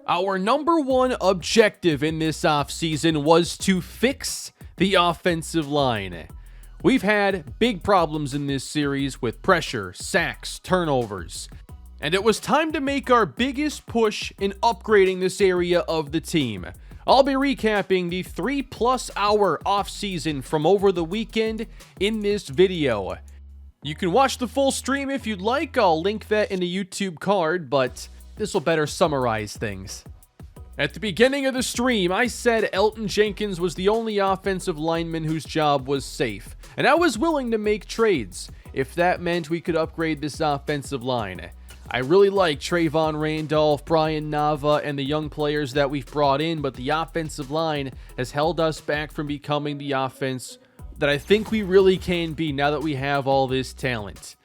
Our number one objective in this offseason was to fix the offensive line. We've had big problems in this series with pressure, sacks, turnovers, and it was time to make our biggest push in upgrading this area of the team. I'll be recapping the 3+ hour offseason from over the weekend in this video. You can watch the full stream if you'd like. I'll link that in the YouTube card, but this will better summarize things. At the beginning of the stream, I said Elgton Jenkins was the only offensive lineman whose job was safe, and I was willing to make trades if that meant we could upgrade this offensive line. I really like Trayvon Randolph, Brian Nava, and the young players that we've brought in, but the offensive line has held us back from becoming the offense that I think we really can be now that we have all this talent.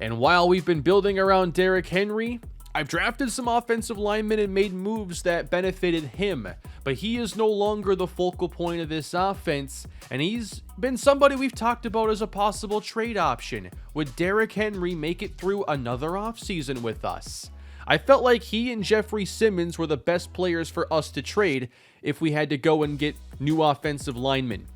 And while we've been building around Derrick Henry, I've drafted some offensive linemen and made moves that benefited him, but he is no longer the focal point of this offense, and he's been somebody we've talked about as a possible trade option. Would Derrick Henry make it through another offseason with us? I felt like he and Jeffrey Simmons were the best players for us to trade if we had to go and get new offensive linemen.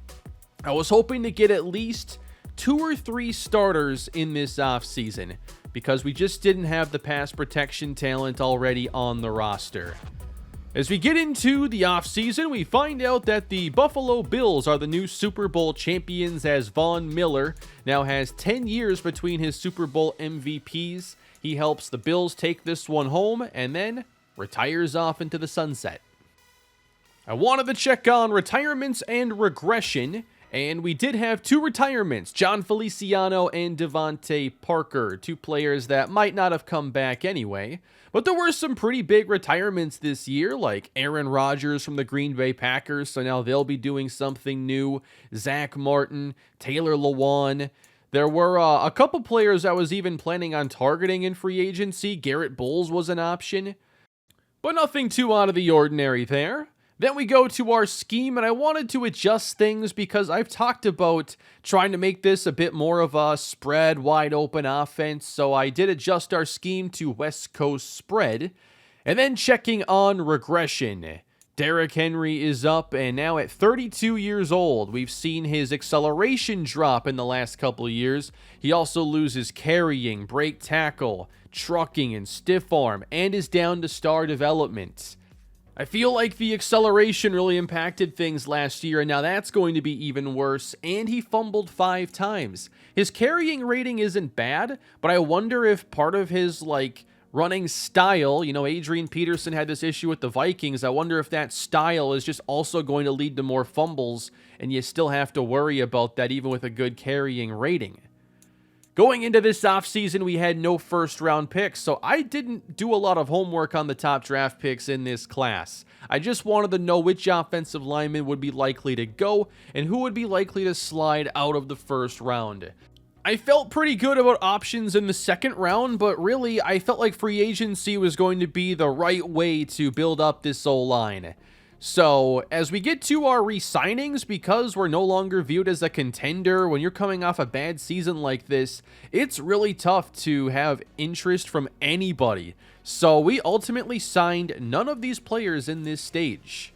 I was hoping to get at least 2 or 3 starters in this offseason, because we just didn't have the pass protection talent already on the roster. As we get into the offseason, we find out that the Buffalo Bills are the new Super Bowl champions, as Von Miller now has 10 years between his Super Bowl MVPs. He helps the Bills take this one home and then retires off into the sunset. I wanted to check on retirements and regression, and we did have 2 retirements, John Feliciano and Devontae Parker, 2 players that might not have come back anyway. But there were some pretty big retirements this year, like Aaron Rodgers from the Green Bay Packers, so now they'll be doing something new. Zach Martin, Taylor Lewan. There were a couple players I was even planning on targeting in free agency. Garrett Bowles was an option, but nothing too out of the ordinary there. Then we go to our scheme, and I wanted to adjust things because I've talked about trying to make this a bit more of a spread, wide open offense, so I did adjust our scheme to West Coast spread. And then checking on regression. Derrick Henry is up, and now at 32 years old, we've seen his acceleration drop in the last couple of years. He also loses carrying, break tackle, trucking, and stiff arm, and is down to star development. I feel like the acceleration really impacted things last year, and now that's going to be even worse, and he fumbled 5 times. His carrying rating isn't bad, but I wonder if part of his, running style, Adrian Peterson had this issue with the Vikings, I wonder if that style is just also going to lead to more fumbles, and you still have to worry about that even with a good carrying rating. Going into this offseason, we had no first-round picks, so I didn't do a lot of homework on the top draft picks in this class. I just wanted to know which offensive lineman would be likely to go and who would be likely to slide out of the first round. I felt pretty good about options in the second round, but really, I felt like free agency was going to be the right way to build up this O-line. So, as we get to our re-signings, because we're no longer viewed as a contender, when you're coming off a bad season like this, it's really tough to have interest from anybody. So, we ultimately signed none of these players in this stage.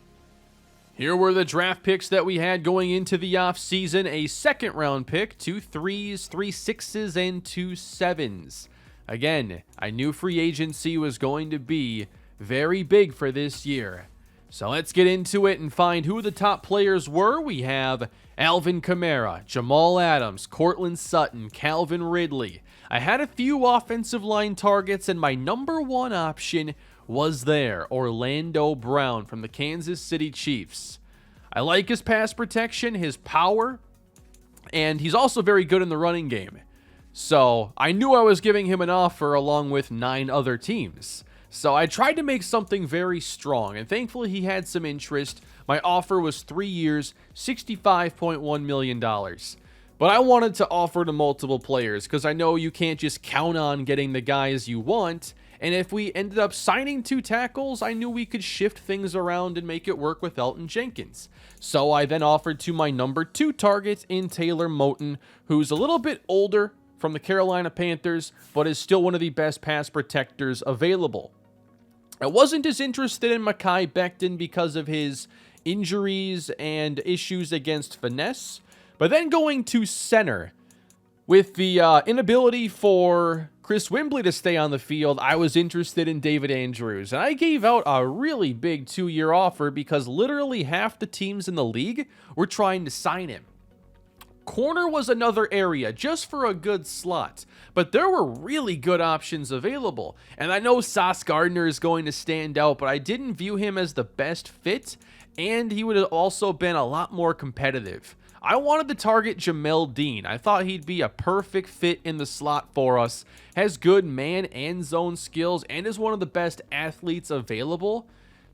Here were the draft picks that we had going into the offseason. A second round pick, 2 3s, 3 6s, and 2 7s. Again, I knew free agency was going to be very big for this year. So let's get into it and find who the top players were. We have Alvin Kamara, Jamal Adams, Cortland Sutton, Calvin Ridley. I had a few offensive line targets, and my number one option was there, Orlando Brown from the Kansas City Chiefs. I like his pass protection, his power, and he's also very good in the running game. So I knew I was giving him an offer along with 9 other teams. So I tried to make something very strong, and thankfully he had some interest. My offer was 3 years, $65.1 million. But I wanted to offer to multiple players, because I know you can't just count on getting the guys you want. And if we ended up signing 2 tackles, I knew we could shift things around and make it work with Elgton Jenkins. So I then offered to my number 2 target in Taylor Moton, who's a little bit older, from the Carolina Panthers, but is still one of the best pass protectors available. I wasn't as interested in Mekhi Becton because of his injuries and issues against finesse. But then going to center, with the inability for Chris Wembley to stay on the field, I was interested in David Andrews. And I gave out a really big 2-year offer because literally half the teams in the league were trying to sign him. Corner was another area just for a good slot, but there were really good options available. And I know Sauce Gardner is going to stand out, but I didn't view him as the best fit, and he would have also been a lot more competitive. I wanted to target Jamel Dean. I thought he'd be a perfect fit in the slot for us. Has good man and zone skills and is one of the best athletes available.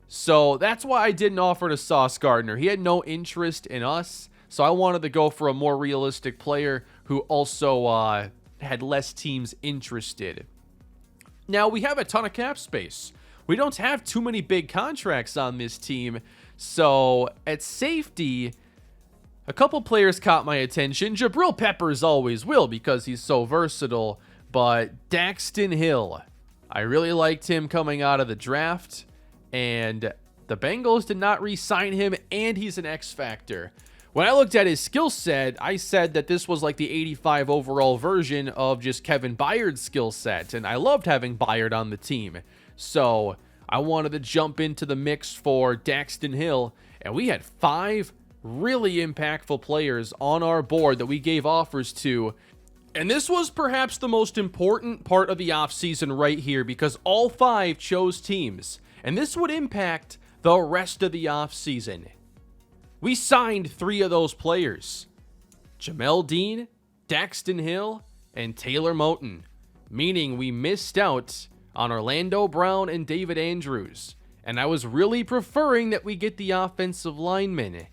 So that's why I didn't offer to Sauce Gardner. He had no interest in us. So I wanted to go for a more realistic player who also had less teams interested. Now, we have a ton of cap space. We don't have too many big contracts on this team. So at safety, a couple players caught my attention. Jabril Peppers always will because he's so versatile. But Daxton Hill, I really liked him coming out of the draft. And the Bengals did not re-sign him, and he's an X factor. When I looked at his skill set, I said that this was like the 85 overall version of just Kevin Byard's skill set. And I loved having Byard on the team. So I wanted to jump into the mix for Daxton Hill. And we had 5 really impactful players on our board that we gave offers to. And this was perhaps the most important part of the offseason right here because all 5 chose teams. And this would impact the rest of the offseason. We signed 3 of those players. Jamel Dean, Daxton Hill, and Taylor Moton. Meaning we missed out on Orlando Brown and David Andrews. And I was really preferring that we get the offensive linemen.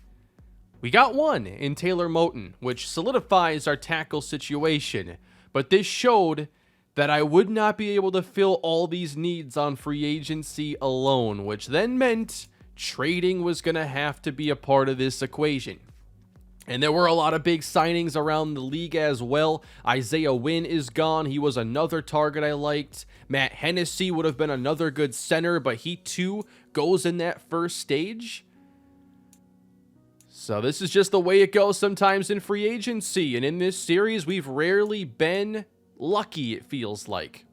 We got one in Taylor Moton, which solidifies our tackle situation. But this showed that I would not be able to fill all these needs on free agency alone, which then meant trading was going to have to be a part of this equation. And there were a lot of big signings around the league as well. Isaiah Wynn is gone. He was another target I liked. Matt Hennessy would have been another good center, but he too goes in that first stage. So this is just the way it goes sometimes in free agency. And in this series, we've rarely been lucky, it feels like.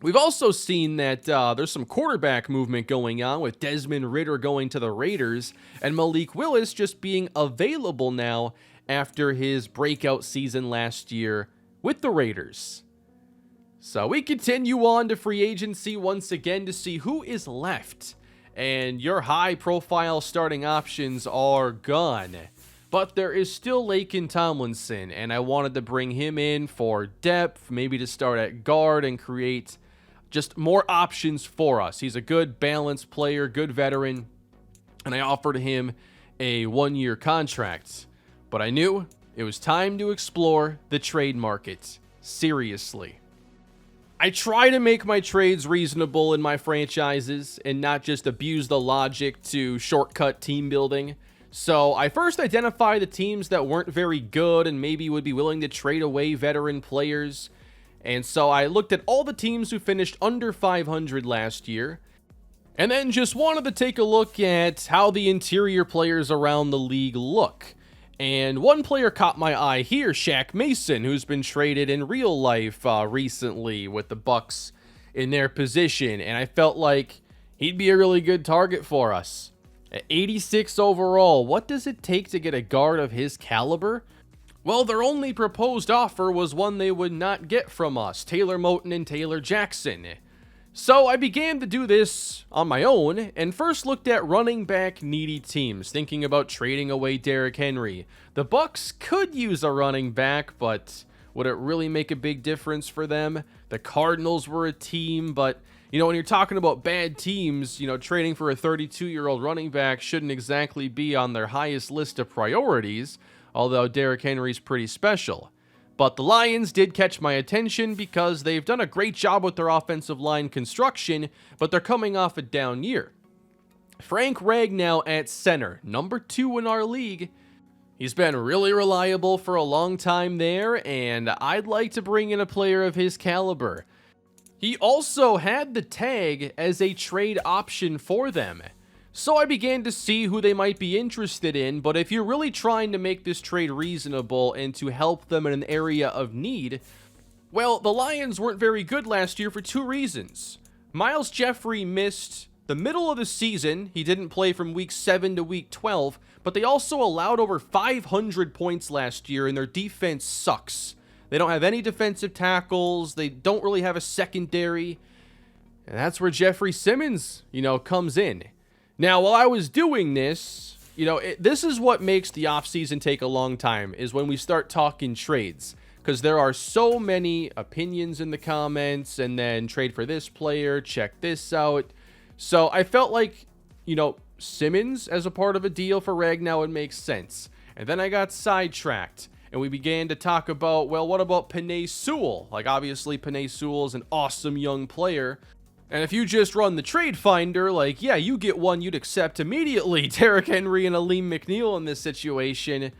We've also seen that there's some quarterback movement going on with Desmond Ridder going to the Raiders and Malik Willis just being available now after his breakout season last year with the Raiders. So we continue on to free agency once again to see who is left. And your high-profile starting options are gone. But there is still Laken Tomlinson, and I wanted to bring him in for depth, maybe to start at guard and create just more options for us. He's a good, balanced player, good veteran, and I offered him a 1-year contract. But I knew it was time to explore the trade market seriously. I try to make my trades reasonable in my franchises and not just abuse the logic to shortcut team building. So I first identified the teams that weren't very good and maybe would be willing to trade away veteran players. And so I looked at all the teams who finished under 500 last year, and then just wanted to take a look at how the interior players around the league look. And one player caught my eye here, Shaq Mason, who's been traded in real life recently with the Bucks in their position, and I felt like he'd be a really good target for us. At 86 overall, what does it take to get a guard of his caliber? Well, their only proposed offer was one they would not get from us, Taylor Moton and Taylor Jackson. So I began to do this on my own, and first looked at running back needy teams, thinking about trading away Derrick Henry. The Bucks could use a running back, but would it really make a big difference for them? The Cardinals were a team, but when you're talking about bad teams, trading for a 32-year-old running back shouldn't exactly be on their highest list of priorities. Although Derrick Henry's pretty special. But the Lions did catch my attention because they've done a great job with their offensive line construction, but they're coming off a down year. Frank Ragnow at center, number 2 in our league. He's been really reliable for a long time there, and I'd like to bring in a player of his caliber. He also had the tag as a trade option for them. So I began to see who they might be interested in, but if you're really trying to make this trade reasonable and to help them in an area of need, well, the Lions weren't very good last year for two reasons. Miles Jeffrey missed the middle of the season. He didn't play from week 7 to week 12, but they also allowed over 500 points last year, and their defense sucks. They don't have any defensive tackles. They don't really have a secondary. And that's where Jeffrey Simmons, comes in. Now, while I was doing this, this is what makes the offseason take a long time, is when we start talking trades. Because there are so many opinions in the comments, and then trade for this player, check this out. So I felt like, Simmons as a part of a deal for Ragnow would make sense. And then I got sidetracked, and we began to talk about, well, what about Penei Sewell? Like, obviously, Penei Sewell is an awesome young player. And if you just run the trade finder, like, yeah, you get one you'd accept immediately. Derrick Henry and Aleem McNeil in this situation.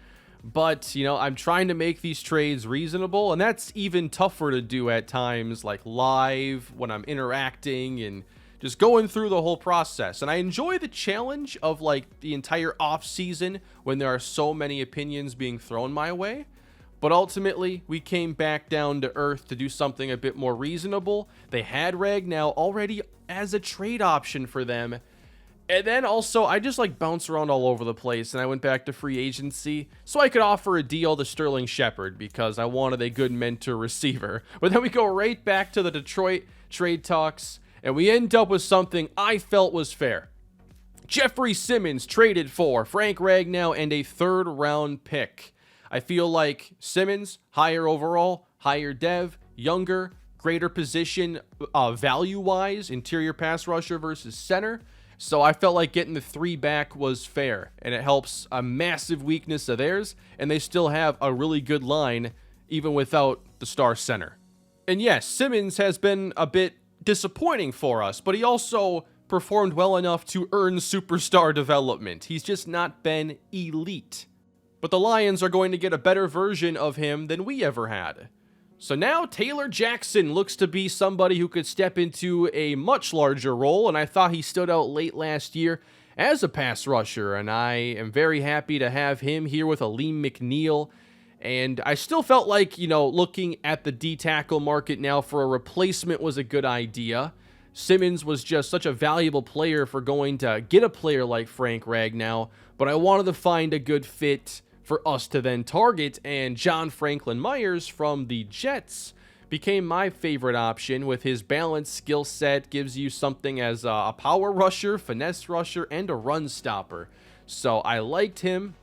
But, I'm trying to make these trades reasonable, and that's even tougher to do at times, like live, when I'm interacting and just going through the whole process. And I enjoy the challenge of, like, the entire offseason when there are so many opinions being thrown my way. But ultimately, we came back down to earth to do something a bit more reasonable. They had Ragnow already as a trade option for them. And then also, I just bounce around all over the place, and I went back to free agency so I could offer a deal to Sterling Shepard because I wanted a good mentor receiver. But then we go right back to the Detroit trade talks, and we end up with something I felt was fair. Jeffrey Simmons traded for Frank Ragnow and a third-round pick. I feel like Simmons, higher overall, higher dev, younger, greater position value-wise, interior pass rusher versus center. So I felt like getting the 3 back was fair, and it helps a massive weakness of theirs, and they still have a really good line even without the star center. And yes, Simmons has been a bit disappointing for us, but he also performed well enough to earn superstar development. He's just not been elite. But the Lions are going to get a better version of him than we ever had. So now Taylor Jackson looks to be somebody who could step into a much larger role, and I thought he stood out late last year as a pass rusher, and I am very happy to have him here with Aleem McNeil. And I still felt like, looking at the D-tackle market now for a replacement was a good idea. Simmons was just such a valuable player for going to get a player like Frank Ragnow, but I wanted to find a good fit for us to then target, and John Franklin Myers from the Jets became my favorite option. With his balanced skill set, gives you something as a power rusher, finesse rusher, and a run stopper. So I liked him,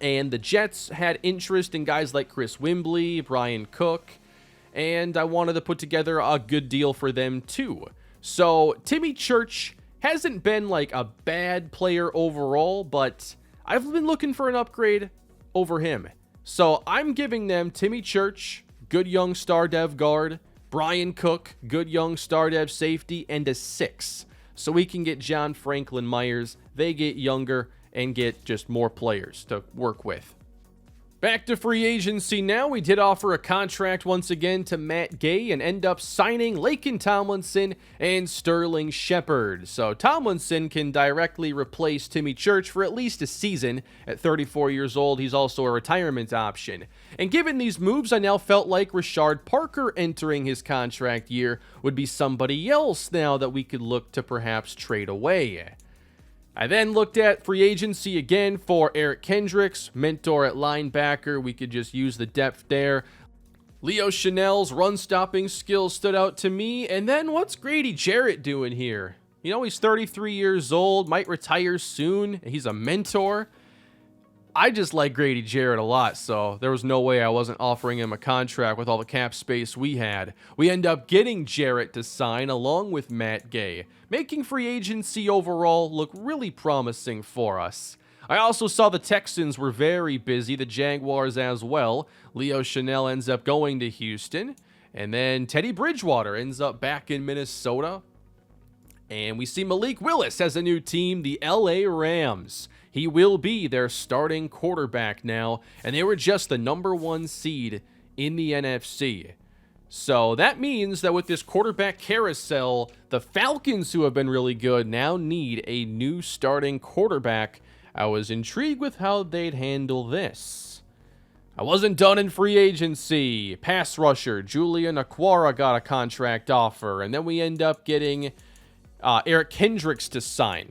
and the Jets had interest in guys like Chris Wimbley, Brian Cook, and I wanted to put together a good deal for them too. So Timmy Church hasn't been like a bad player overall, but I've been looking for an upgrade over him. So I'm giving them Timmy Church, good young star dev guard, Brian Cook, good young star dev safety, and a 6. So we can get John Franklin Myers. They get younger and get just more players to work with. Back to free agency now. We did offer a contract once again to Matt Gay and end up signing Laken Tomlinson and Sterling Shepard. So Tomlinson can directly replace Timmy Church for at least a season. At 34 years old, he's also a retirement option. And given these moves, I now felt like Rashard Parker entering his contract year would be somebody else now that we could look to perhaps trade away. I then looked at free agency again for Eric Kendricks, mentor at linebacker. We could just use the depth there. Leo Chanel's run-stopping skills stood out to me. And then what's Grady Jarrett doing here? He's 33 years old, might retire soon. He's a mentor. I just like Grady Jarrett a lot, so there was no way I wasn't offering him a contract with all the cap space we had. We end up getting Jarrett to sign along with Matt Gay, making free agency overall look really promising for us. I also saw the Texans were very busy, the Jaguars as well. Leo Chanel ends up going to Houston, and then Teddy Bridgewater ends up back in Minnesota. And we see Malik Willis has a new team, the LA Rams. He will be their starting quarterback now, and they were just the number 1 seed in the NFC. So that means that with this quarterback carousel, the Falcons, who have been really good, now need a new starting quarterback. I was intrigued with how they'd handle this. I wasn't done in free agency. Pass rusher Julian Okwara got a contract offer, and then we end up getting Eric Kendricks to sign.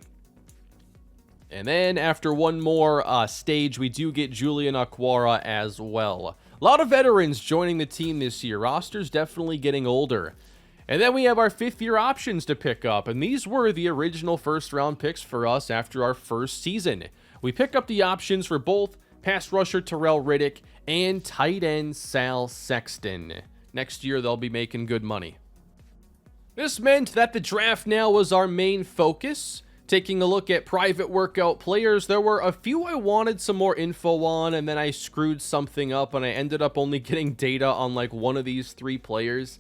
And then after one more stage, we do get Julian Okwara as well. A lot of veterans joining the team this year. Roster's definitely getting older. And then we have our fifth-year options to pick up, and these were the original first-round picks for us after our first season. We pick up the options for both pass rusher Terrell Riddick and tight end Sal Sexton. Next year, they'll be making good money. This meant that the draft now was our main focus. Taking a look at private workout players, there were a few I wanted some more info on, and then I screwed something up, and I ended up only getting data on like one of these three players.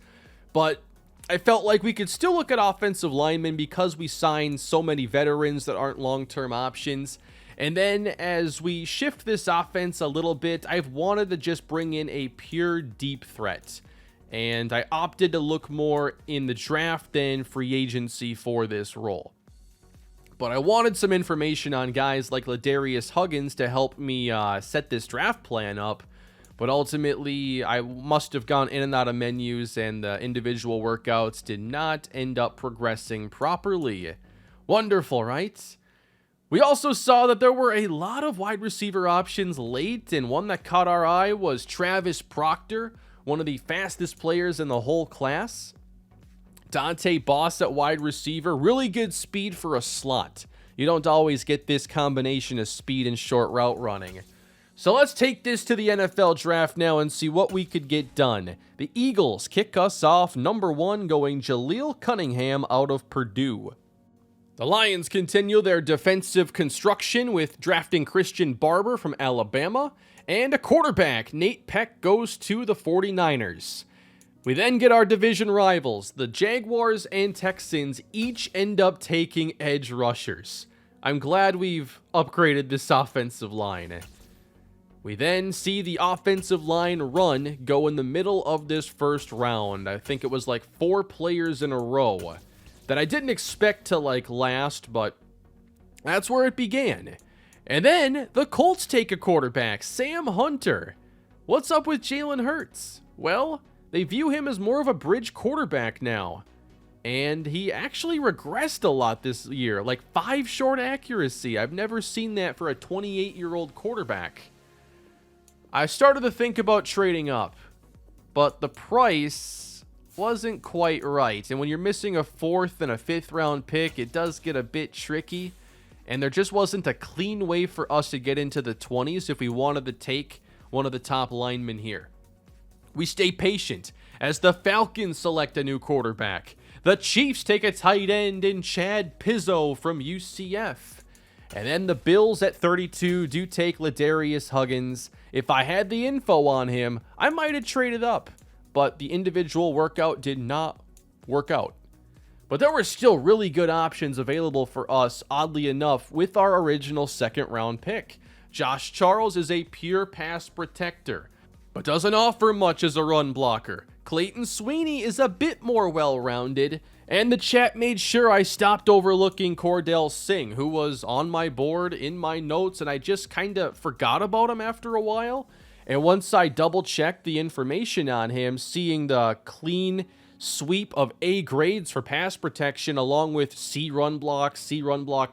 But I felt like we could still look at offensive linemen because we signed so many veterans that aren't long-term options. And then as we shift this offense a little bit, I've wanted to just bring in a pure deep threat. And I opted to look more in the draft than free agency for this role. But I wanted some information on guys like Ladarius Huggins to help me set this draft plan up. But ultimately, I must have gone in and out of menus, and the individual workouts did not end up progressing properly. Wonderful, right? We also saw that there were a lot of wide receiver options late, and one that caught our eye was Travis Proctor, one of the fastest players in the whole class. Dante Boss at wide receiver, really good speed for a slot. You don't always get this combination of speed and short route running. So let's take this to the NFL draft now and see what we could get done. The Eagles kick us off number 1, going Jaleel Cunningham out of Purdue. The Lions continue their defensive construction with drafting Christian Barber from Alabama, and a quarterback, Nate Peck, goes to the 49ers. We then get our division rivals. The Jaguars and Texans each end up taking edge rushers. I'm glad we've upgraded this offensive line. We then see the offensive line run go in the middle of this first round. I think it was like 4 players in a row that I didn't expect to last, but that's where it began. And then the Colts take a quarterback, Sam Hunter. What's up with Jalen Hurts? Well, they view him as more of a bridge quarterback now. And he actually regressed a lot this year, like 5 short accuracy. I've never seen that for a 28-year-old quarterback. I started to think about trading up, but the price wasn't quite right. And when you're missing a 4th and a 5th round pick, it does get a bit tricky. And there just wasn't a clean way for us to get into the 20s if we wanted to take one of the top linemen here. We stay patient as the Falcons select a new quarterback. The Chiefs take a tight end in Chad Pizzo from UCF. And then the Bills at 32 do take Ladarius Huggins. If I had the info on him, I might have traded up, but the individual workout did not work out. But there were still really good options available for us, oddly enough, with our original 2nd round pick. Josh Charles is a pure pass protector, but doesn't offer much as a run blocker. Clayton Sweeney is a bit more well-rounded, and the chat made sure I stopped overlooking Cordell Singh, who was on my board in my notes, and I just kind of forgot about him after a while. And once I double-checked the information on him, seeing the clean sweep of A grades for pass protection along with C run block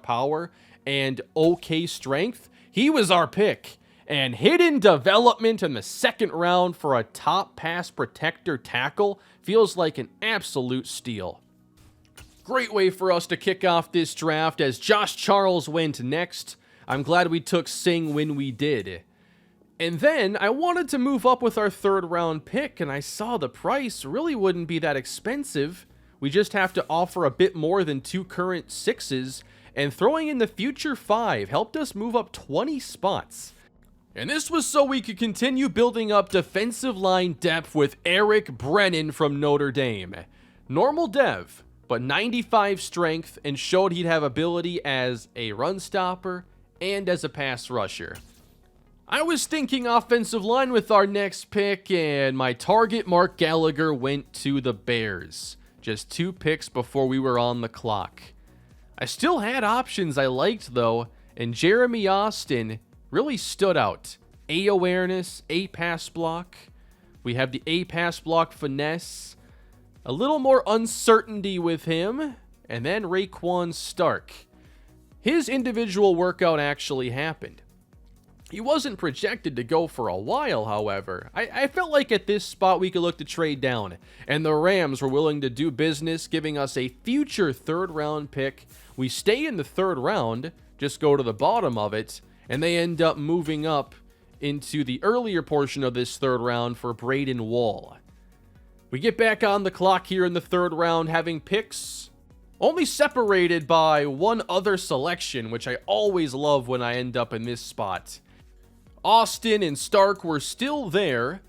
power, and OK strength, he was our pick. And hidden development in the 2nd round for a top pass protector tackle feels like an absolute steal. Great way for us to kick off this draft as Josh Charles went next. I'm glad we took Singh when we did. And then I wanted to move up with our 3rd round pick, and I saw the price really wouldn't be that expensive. We just have to offer a bit more than 2 current 6s, and throwing in the future 5 helped us move up 20 spots. And this was so we could continue building up defensive line depth with Eric Brennan from Notre Dame. Normal dev, but 95 strength, and showed he'd have ability as a run stopper and as a pass rusher. I was thinking offensive line with our next pick, and my target, Mark Gallagher, went to the Bears. Just 2 picks before we were on the clock. I still had options I liked, though, and Jeremy Austin really stood out. A awareness, A pass block. We have the A pass block finesse. A little more uncertainty with him. And then Raekwon Stark. His individual workout actually happened. He wasn't projected to go for a while, however. I felt like at this spot we could look to trade down, and the Rams were willing to do business, giving us a future 3rd round pick. We stay in the 3rd round, just go to the bottom of it, and they end up moving up into the earlier portion of this 3rd round for Braden Wall. We get back on the clock here in the 3rd round, having picks only separated by one other selection, which I always love when I end up in this spot. Austin and Stark were still there,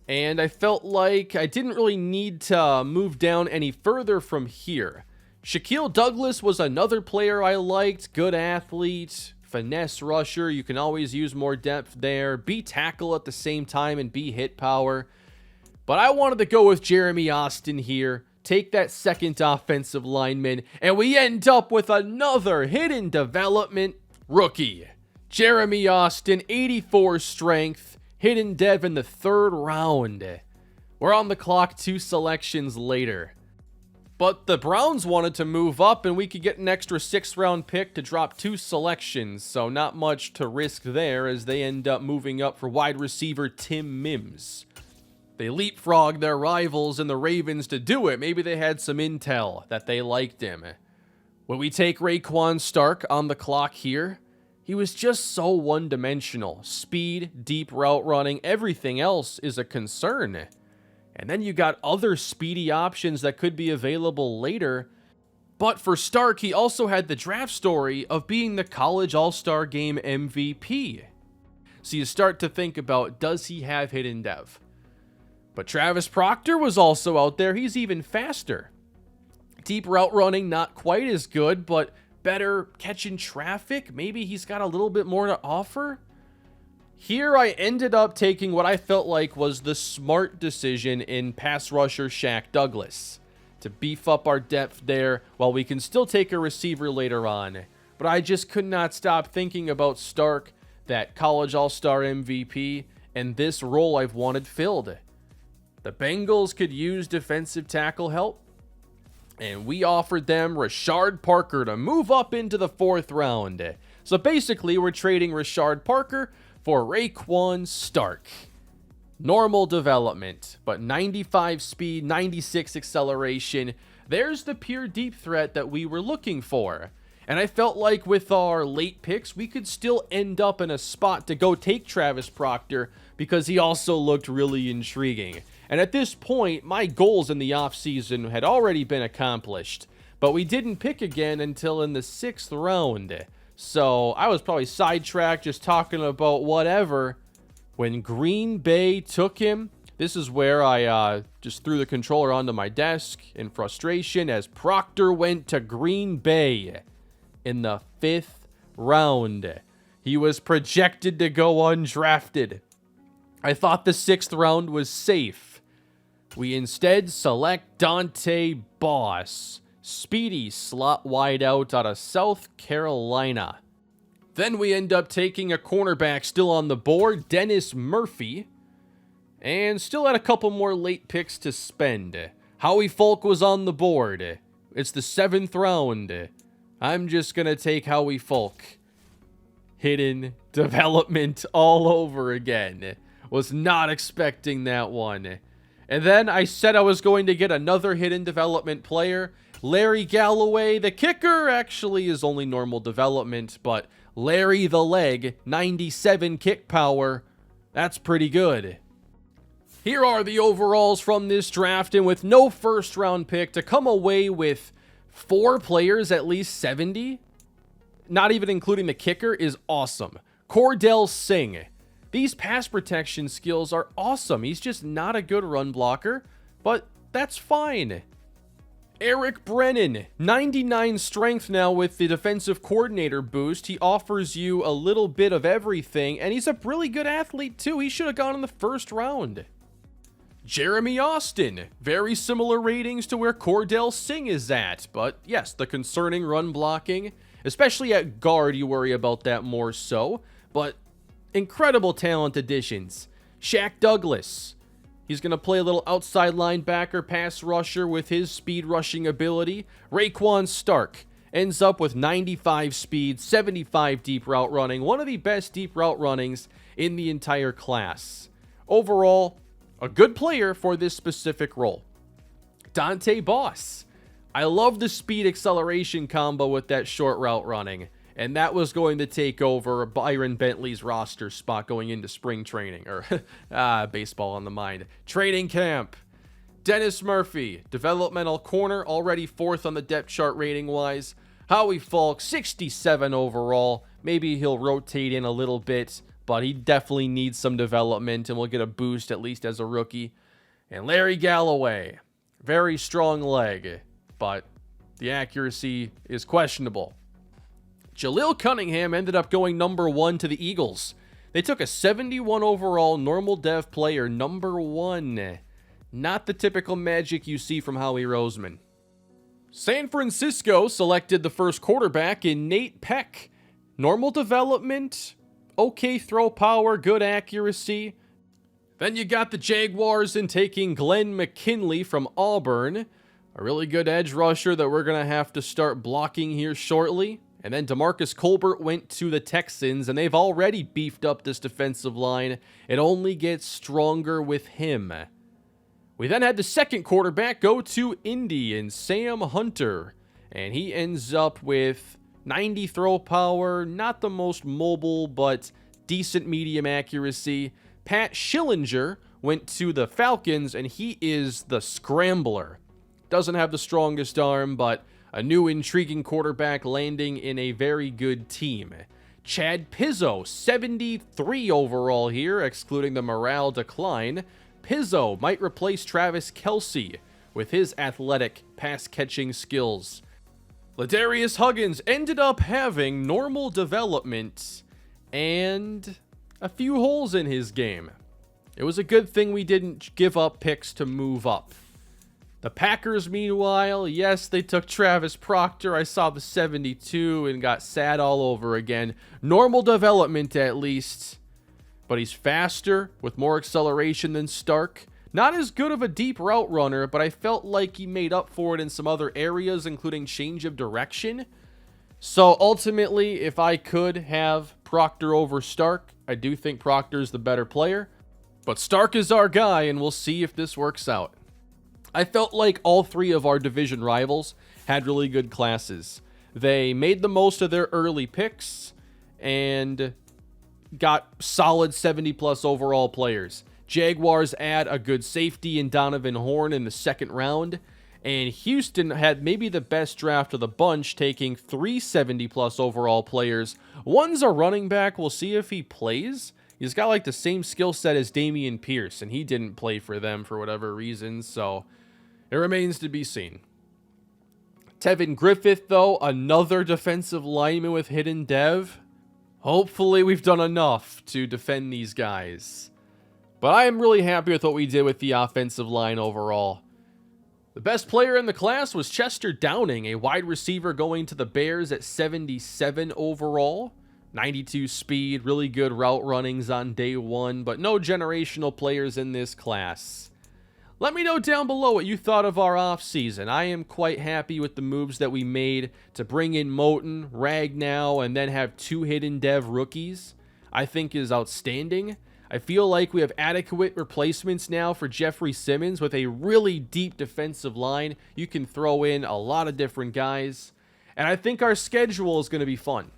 and I felt like I didn't really need to move down any further from here. Shaquille Douglas was another player I liked. Good athlete, finesse rusher. You can always use more depth there. Be tackle at the same time and be hit power. But I wanted to go with Jeremy Austin here. Take that 2nd offensive lineman, and we end up with another hidden development rookie. Jeremy Austin, 84 strength, hidden dev in the 3rd round. We're on the clock 2 selections later. But the Browns wanted to move up, and we could get an extra 6th round pick to drop 2 selections, so not much to risk there as they end up moving up for wide receiver Tim Mims. They leapfrogged their rivals and the Ravens to do it. Maybe they had some intel that they liked him. When we take Raekwon Stark on the clock here, he was just so one-dimensional. Speed, deep route running, everything else is a concern. And then you got other speedy options that could be available later. But for Stark, he also had the draft story of being the college all-star game MVP. So you start to think about, does he have hidden dev? But Travis Proctor was also out there. He's even faster. Deep route running, not quite as good, but better catching traffic. Maybe he's got a little bit more to offer. Here I ended up taking what I felt like was the smart decision in pass rusher Shaq Douglas to beef up our depth there while we can still take a receiver later on. But I just could not stop thinking about Stark, that college all-star MVP, and this role I've wanted filled. The Bengals could use defensive tackle help, and we offered them Rashard Parker to move up into the 4th round. So basically, we're trading Rashard Parker for Raekwon Stark. Normal development, but 95 speed, 96 acceleration. There's the pure deep threat that we were looking for. And I felt like with our late picks, we could still end up in a spot to go take Travis Proctor because he also looked really intriguing. And at this point, my goals in the offseason had already been accomplished, but we didn't pick again until in the 6th round. So I was probably sidetracked just talking about whatever when Green Bay took him. This is where I just threw the controller onto my desk in frustration as Proctor went to Green Bay in the 5th round. He was projected to go undrafted. I thought the 6th round was safe. We instead select Dante Boss, speedy slot wideout out of South Carolina. Then we end up taking a cornerback still on the board, Dennis Murphy, and still had a couple more late picks to spend. Howie Folk was on the board. It's the 7th round. I'm just going to take Howie Folk. Hidden development all over again. Was not expecting that one. And then I said I was going to get another hidden development player. Larry Galloway, the kicker, actually is only normal development, but Larry the leg, 97 kick power, that's pretty good. Here are the overalls from this draft, and with no 1st round pick, to come away with 4 players at least 70, not even including the kicker, is awesome. Cordell Singh. These pass protection skills are awesome. He's just not a good run blocker, but that's fine. Eric Brennan, 99 strength now with the defensive coordinator boost. He offers you a little bit of everything, and he's a really good athlete too. He should have gone in the first round. Jeremy Austin, very similar ratings to where Cordell Singh is at, but yes, the concerning run blocking, especially at guard, you worry about that more so, but incredible talent additions. Shaq Douglas, he's going to play a little outside linebacker, pass rusher with his speed rushing ability. Raekwon Stark ends up with 95 speed, 75 deep route running, one of the best deep route runnings in the entire class. Overall, a good player for this specific role. Dante Boss, I love the speed acceleration combo with that short route running, and that was going to take over Byron Bentley's roster spot going into spring training, or baseball on the mind. Training camp. Dennis Murphy, developmental corner, already fourth on the depth chart rating-wise. Howie Falk, 67 overall. Maybe he'll rotate in a little bit, but he definitely needs some development, and will get a boost at least as a rookie. And Larry Galloway, very strong leg, but the accuracy is questionable. Jaleel Cunningham ended up going number 1 to the Eagles. They took a 71 overall normal dev player, number 1. Not the typical magic you see from Howie Roseman. San Francisco selected the first quarterback in Nate Peck. Normal development, okay throw power, good accuracy. Then you got the Jaguars in taking Glenn McKinley from Auburn. A really good edge rusher that we're going to have to start blocking here shortly. And then DeMarcus Colbert went to the Texans, and they've already beefed up this defensive line. It only gets stronger with him. We then had the second quarterback go to Indy in Sam Hunter, and he ends up with 90 throw power, not the most mobile, but decent medium accuracy. Pat Schillinger went to the Falcons, and he is the scrambler. Doesn't have the strongest arm, but a new intriguing quarterback landing in a very good team. Chad Pizzo, 73 overall here, excluding the morale decline. Pizzo might replace Travis Kelce with his athletic pass-catching skills. Ladarius Huggins ended up having normal development and a few holes in his game. It was a good thing we didn't give up picks to move up. The Packers, meanwhile, yes, they took Travis Proctor. I saw the 72 and got sad all over again. Normal development, at least. But he's faster, with more acceleration than Stark. Not as good of a deep route runner, but I felt like he made up for it in some other areas, including change of direction. So ultimately, if I could have Proctor over Stark, I do think Proctor's the better player. But Stark is our guy, and we'll see if this works out. I felt like all three of our division rivals had really good classes. They made the most of their early picks and got solid 70-plus overall players. Jaguars add a good safety in Donovan Horn in the second round, and Houston had maybe the best draft of the bunch, taking 3 70-plus overall players. One's a running back. We'll see if he plays. He's got like the same skill set as Dameon Pierce, and he didn't play for them for whatever reason, so it remains to be seen. Tevin Griffith, though, another defensive lineman with hidden dev. Hopefully we've done enough to defend these guys. But I am really happy with what we did with the offensive line overall. The best player in the class was Chester Downing, a wide receiver going to the Bears at 77 overall. 92 speed, really good route runnings on day one, but no generational players in this class. Let me know down below what you thought of our offseason. I am quite happy with the moves that we made to bring in Moton, Ragnow, and then have 2 hidden dev rookies. I think is outstanding. I feel like we have adequate replacements now for Jeffrey Simmons with a really deep defensive line. You can throw in a lot of different guys. And I think our schedule is going to be fun.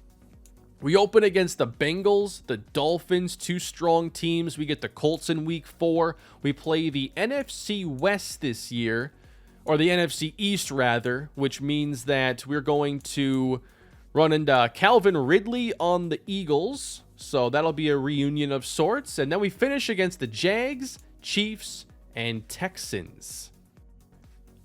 We open against the Bengals, the Dolphins, 2 strong teams. We get the Colts in week 4. We play the NFC West this year, or the NFC East rather, which means that we're going to run into Calvin Ridley on the Eagles. So that'll be a reunion of sorts. And then we finish against the Jags, Chiefs, and Texans.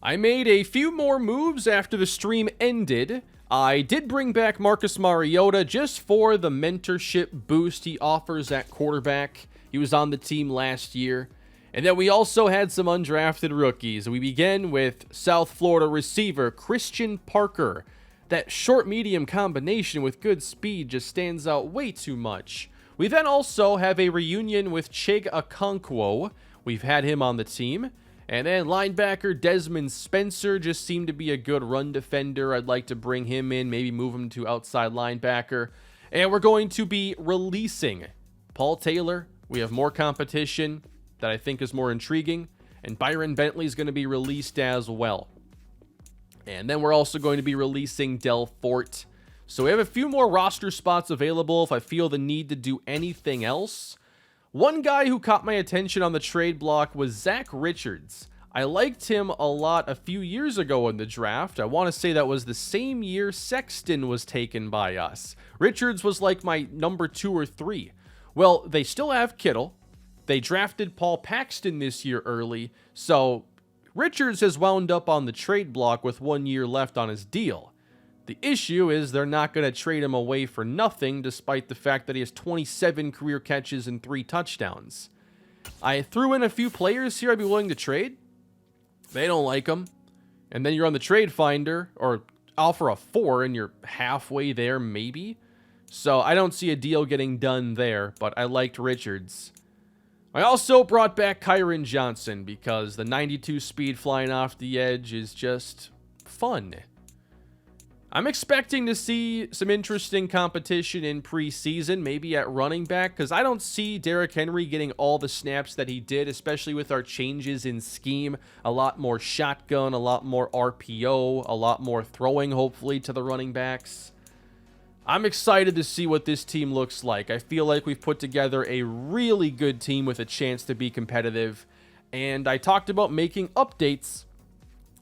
I made a few more moves after the stream ended. I did bring back Marcus Mariota just for the mentorship boost he offers at quarterback. He was on the team last year. And then we also had some undrafted rookies. We begin with South Florida receiver Christian Parker. That short-medium combination with good speed just stands out way too much. We then also have a reunion with Chig Okonkwo. We've had him on the team. And then linebacker Desmond Spencer just seemed to be a good run defender. I'd like to bring him in, maybe move him to outside linebacker. And we're going to be releasing Paul Taylor. We have more competition that I think is more intriguing. And Byron Bentley is going to be released as well. And then we're also going to be releasing Del Fort. So we have a few more roster spots available if I feel the need to do anything else. One guy who caught my attention on the trade block was Zach Richards. I liked him a lot a few years ago in the draft. I want to say that was the same year Sexton was taken by us. Richards was like my number 2 or 3. Well, they still have Kittle. They drafted Paul Paxton this year early, so Richards has wound up on the trade block with 1 year left on his deal. The issue is they're not going to trade him away for nothing, despite the fact that he has 27 career catches and 3 touchdowns. I threw in a few players here I'd be willing to trade. They don't like him. And then you're on the trade finder, or offer a 4, and you're halfway there, maybe. So I don't see a deal getting done there, but I liked Richards. I also brought back Kyron Johnson, because the 92 speed flying off the edge is just fun. I'm expecting to see some interesting competition in preseason, maybe at running back, because I don't see Derrick Henry getting all the snaps that he did, especially with our changes in scheme. A lot more shotgun, a lot more RPO, a lot more throwing, hopefully, to the running backs. I'm excited to see what this team looks like. I feel like we've put together a really good team with a chance to be competitive, and I talked about making updates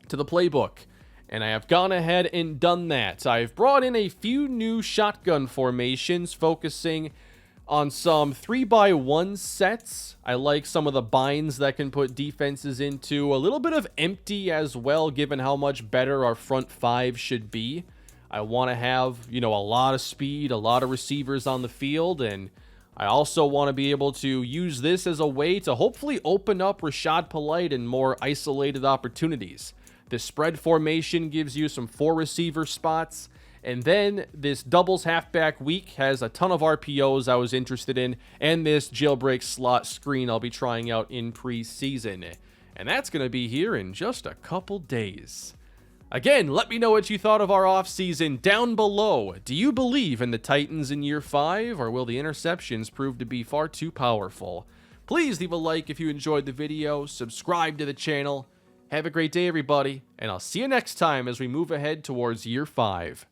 to the playbook. And I have gone ahead and done that. I've brought in a few new shotgun formations, focusing on some 3x1 sets. I like some of the binds that can put defenses into. A little bit of empty as well, given how much better our front 5 should be. I want to have, a lot of speed, a lot of receivers on the field, and I also want to be able to use this as a way to hopefully open up Rashad Polite in more isolated opportunities. The spread formation gives you some 4 receiver spots. And then this doubles halfback week has a ton of RPOs I was interested in. And this jailbreak slot screen I'll be trying out in preseason. And that's going to be here in just a couple days. Again, let me know what you thought of our offseason down below. Do you believe in the Titans in year 5? Or will the interceptions prove to be far too powerful? Please leave a like if you enjoyed the video. Subscribe to the channel. Have a great day, everybody, and I'll see you next time as we move ahead towards year 5.